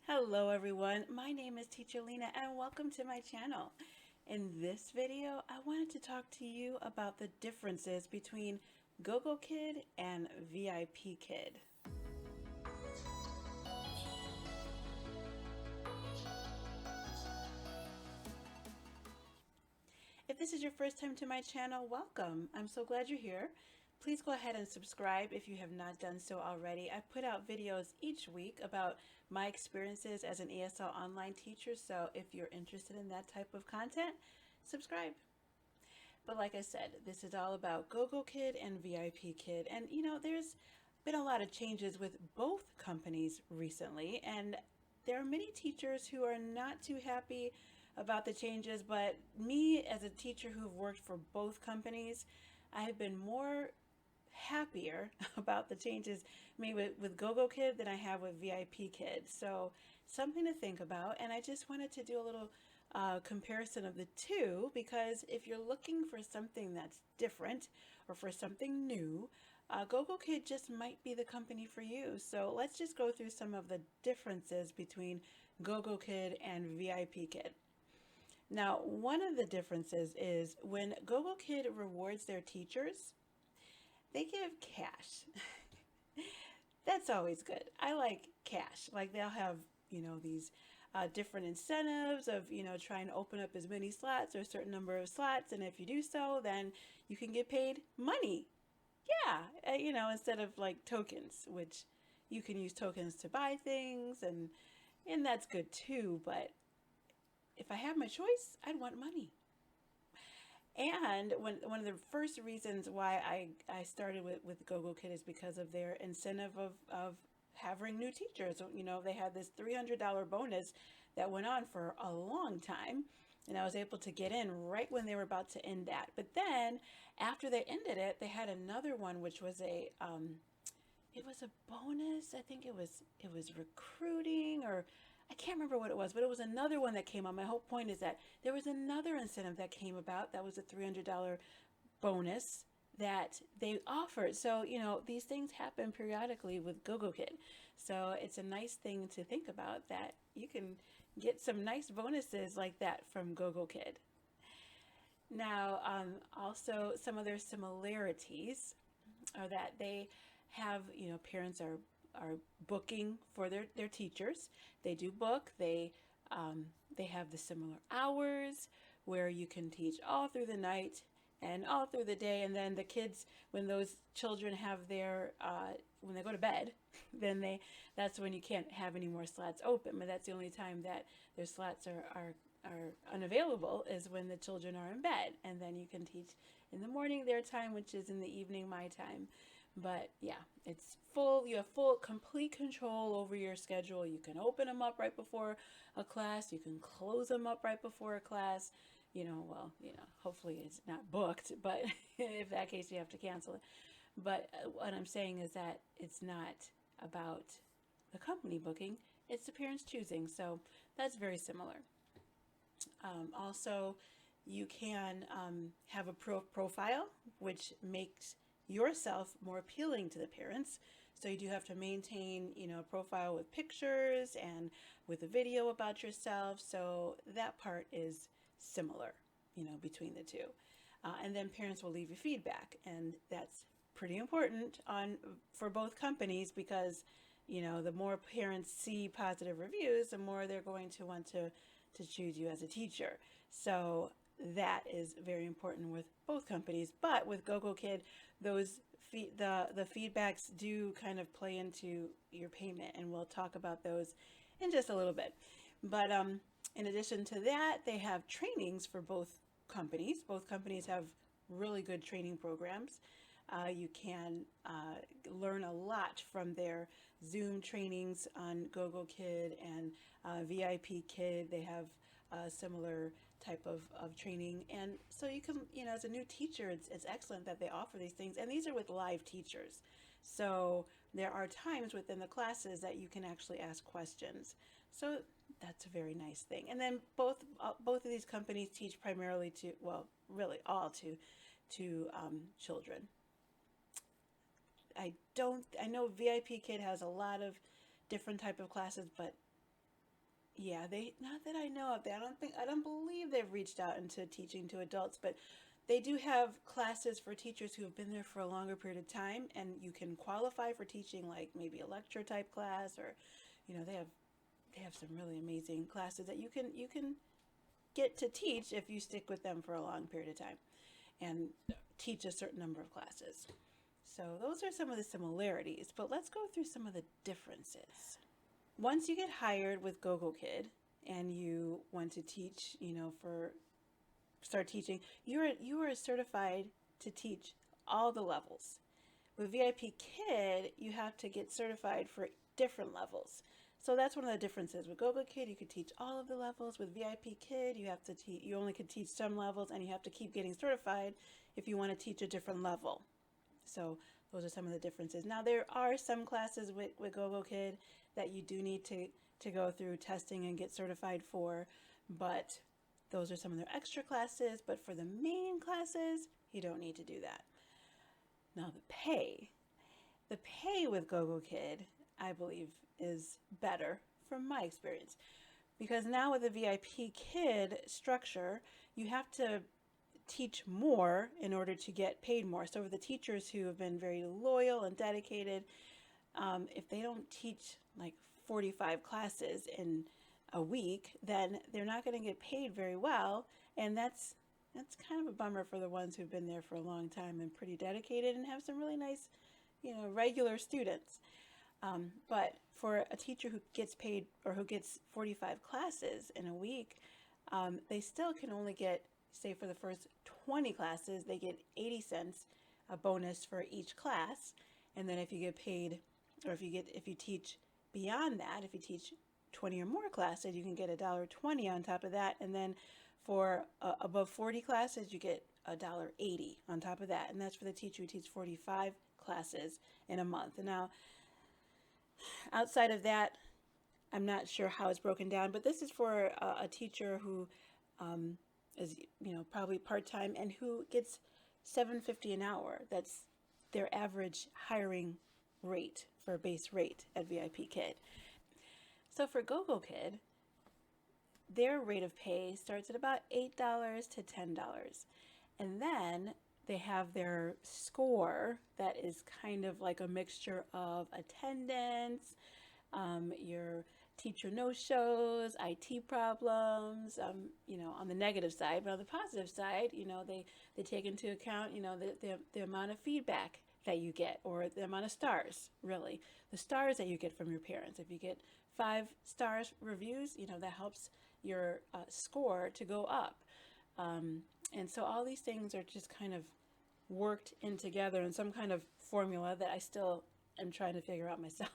Hello everyone, my name is Teacher Lena and welcome to my channel. In this video, I wanted to talk to you about the differences between GogoKid and VIPKid. If this is your first time to my channel, welcome. I'm so glad you're here. Please go ahead and subscribe if you have not done so already. I put out videos each week about my experiences as an ESL online teacher, so if you're interested in that type of content, subscribe. But like I said, this is all about GogoKid and VIPKid. And there's been a lot of changes with both companies recently, and there are many teachers who are not too happy about the changes, but me as a teacher who've worked for both companies, I have been more happier about the changes made with GogoKid than I have with VIPKid. So something to think about. And I just wanted to do a little comparison of the two, because if you're looking for something that's different or for something new, GogoKid just might be the company for you. So let's just go through some of the differences between GogoKid and VIPKid. Now, one of the differences is when GogoKid rewards their teachers, they give cash. That's always good. I like cash. Like they'll have, these different incentives of, trying to open up as many slots or a certain number of slots. And if you do so, then you can get paid money. Yeah. Instead of like tokens, which you can use tokens to buy things and that's good too. But if I have my choice, I'd want money. And one of the first reasons why I started with GogoKid is because of their incentive of having new teachers. They had this $300 bonus that went on for a long time. And I was able to get in right when they were about to end that. But then after they ended it, they had another one, which was it was a bonus. I think it was recruiting, or I can't remember what it was, but it was another one that came on. My whole point is that there was another incentive that came about that was a $300 bonus that they offered. So, these things happen periodically with GogoKid. So it's a nice thing to think about that you can get some nice bonuses like that from GogoKid. Now, also some of their similarities are that they have, parents are booking for their teachers. They do book. They have the similar hours where you can teach all through the night and all through the day. And then the kids, when those children have their when they go to bed, then that's when you can't have any more slots open. But that's the only time that their slots are unavailable, is when the children are in bed, and then you can teach in the morning their time, which is in the evening my time. But yeah, it's full, you have full complete control over your schedule. You can open them up right before a class, you can close them up right before a class. Hopefully it's not booked, but if that case you have to cancel it. But what I'm saying is that it's not about the company booking, it's the parents choosing. So that's very similar. Also, you can have a profile, which makes yourself more appealing to the parents. So you do have to maintain, a profile with pictures and with a video about yourself. So that part is similar, between the two. And then parents will leave you feedback, and that's pretty important for both companies, because the more parents see positive reviews, the more they're going to want to choose you as a teacher. So that is very important with both companies. But with GogoKid, the feedbacks do kind of play into your payment, and we'll talk about those in just a little bit. But in addition to that, they have trainings for both companies. Both companies have really good training programs. You can learn a lot from their Zoom trainings on GogoKid and VIPKid. They have a similar type of training. And so you can, as a new teacher, it's excellent that they offer these things. And these are with live teachers. So there are times within the classes that you can actually ask questions. So that's a very nice thing. And then both of these companies teach primarily to, well, really all to children. I know VIPKid has a lot of different type of classes, but Yeah, they, not that I know of. I don't believe they've reached out into teaching to adults, but they do have classes for teachers who have been there for a longer period of time, and you can qualify for teaching like maybe a lecture type class, or they have some really amazing classes that you can get to teach if you stick with them for a long period of time and teach a certain number of classes. So those are some of the similarities, but let's go through some of the differences. Once you get hired with GogoKid and you want to teach, for start teaching, you are certified to teach all the levels. With VIPKid, you have to get certified for different levels. So that's one of the differences. With GogoKid, you could teach all of the levels. With VIPKid, you only could teach some levels, and you have to keep getting certified if you want to teach a different level. So those are some of the differences. Now, there are some classes with GogoKid that you do need to go through testing and get certified for, but those are some of their extra classes. But for the main classes, you don't need to do that. Now, the pay with GogoKid, I believe, is better from my experience, because now with the VIPKid structure, you have to teach more in order to get paid more. So for the teachers who have been very loyal and dedicated, if they don't teach like 45 classes in a week, then they're not going to get paid very well, and that's kind of a bummer for the ones who've been there for a long time and pretty dedicated and have some really nice, regular students. But for a teacher who gets paid or who gets 45 classes in a week, they still can only get, say for the first 20 classes, they get 80 cents a bonus for each class. And then if you get paid, or if you teach beyond that, if you teach 20 or more classes, you can get $1.20 on top of that. And then for above 40 classes, you get $1.80 on top of that. And that's for the teacher who teaches 45 classes in a month. And now, outside of that, I'm not sure how it's broken down, but this is for a teacher who is probably part-time and who gets $7.50 an hour. That's their average hiring rate for a base rate at VIPKid. So for GogoKid, their rate of pay starts at about $8 to $10. And then they have their score that is kind of like a mixture of attendance, your teacher no-shows, IT problems, on the negative side. But on the positive side, they take into account, the amount of feedback that you get, or the amount of stars, really. The stars that you get from your parents. If you get 5 stars reviews, that helps your score to go up. And so all these things are just kind of worked in together in some kind of formula that I still am trying to figure out myself.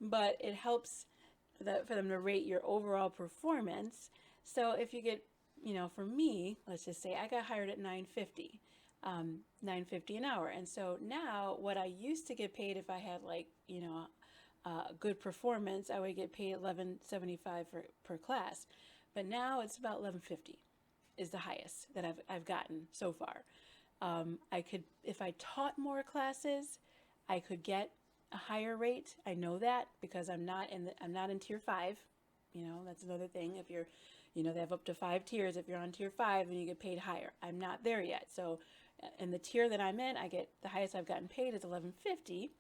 But it helps for them to rate your overall performance. So if you get, for me, let's just say I got hired at $9.50 an hour. And so now what I used to get paid if I had good performance, I would get paid $11.75 per class. But now it's about $11.50 is the highest that I've gotten so far. I could, if I taught more classes, I could get a higher rate. I know that because I'm not in tier 5. That's another thing. If you're, they have up to 5 tiers. If you're on tier 5, then you get paid higher. I'm not there yet. So in the tier that I'm in, I get the highest I've gotten paid is $11.50,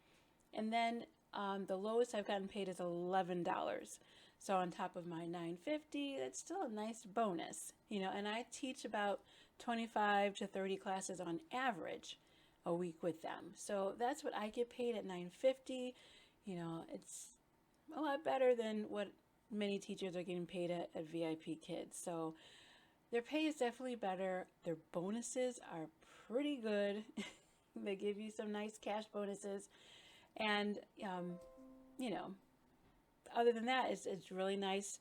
and then the lowest I've gotten paid is $11. So on top of my $9.50, that's still a nice bonus, and I teach about 25 to 30 classes on average a week with them. So that's what I get paid at $9.50. It's a lot better than what many teachers are getting paid at VIPKid. So their pay is definitely better. Their bonuses are pretty good. They give you some nice cash bonuses. And, other than that, it's really nice.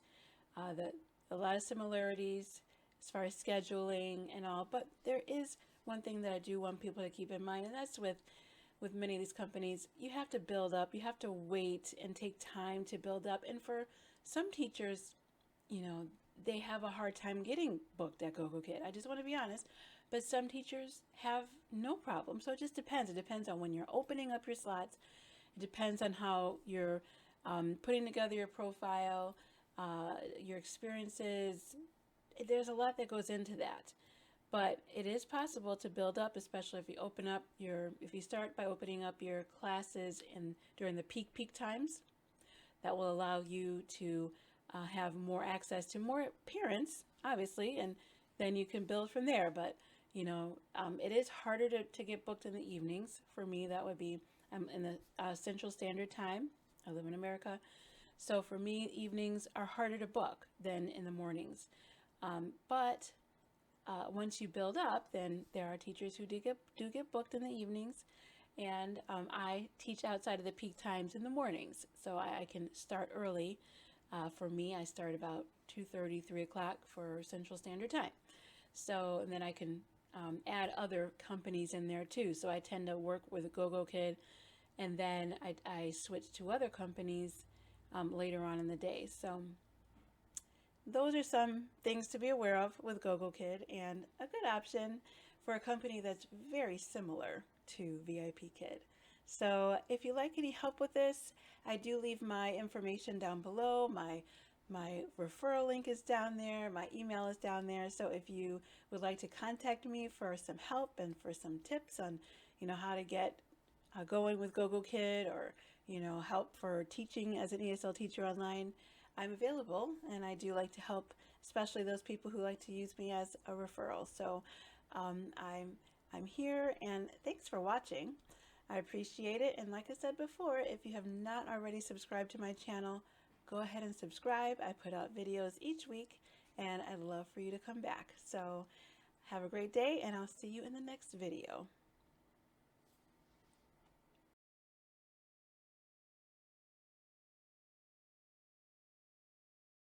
A lot of similarities as far as scheduling and all. But there is one thing that I do want people to keep in mind, and that's with many of these companies, you have to build up. You have to wait and take time to build up. And for some teachers, they have a hard time getting booked at GogoKid. I just want to be honest. But some teachers have no problem. So it just depends. It depends on when you're opening up your slots. It depends on how you're putting together your profile. your experiences. There's a lot that goes into that. But it is possible to build up, especially if you if you start by opening up your classes during the peak times. That will allow you to have more access to more parents, obviously, and then you can build from there. But it is harder to get booked in the evenings. For me, that would be in the Central Standard Time. I live in America, so for me, evenings are harder to book than in the mornings. But once you build up, then there are teachers who do get booked in the evenings, and I teach outside of the peak times in the mornings, so I can start early. For me, I start about 2:30, 3 o'clock for Central Standard Time. So, and then I can add other companies in there too. So I tend to work with GogoKid, and then I switch to other companies later on in the day. So those are some things to be aware of with GogoKid, and a good option for a company that's very similar to VIPKid. So if you like any help with this, I do leave my information down below. My referral link is down there. My email is down there. So if you would like to contact me for some help and for some tips on, how to get going with GogoKid, or, help for teaching as an ESL teacher online, I'm available, and I do like to help, especially those people who like to use me as a referral. So I'm here, and thanks for watching. I appreciate it. And like I said before, if you have not already subscribed to my channel, go ahead and subscribe. I put out videos each week, and I'd love for you to come back. So have a great day, and I'll see you in the next video.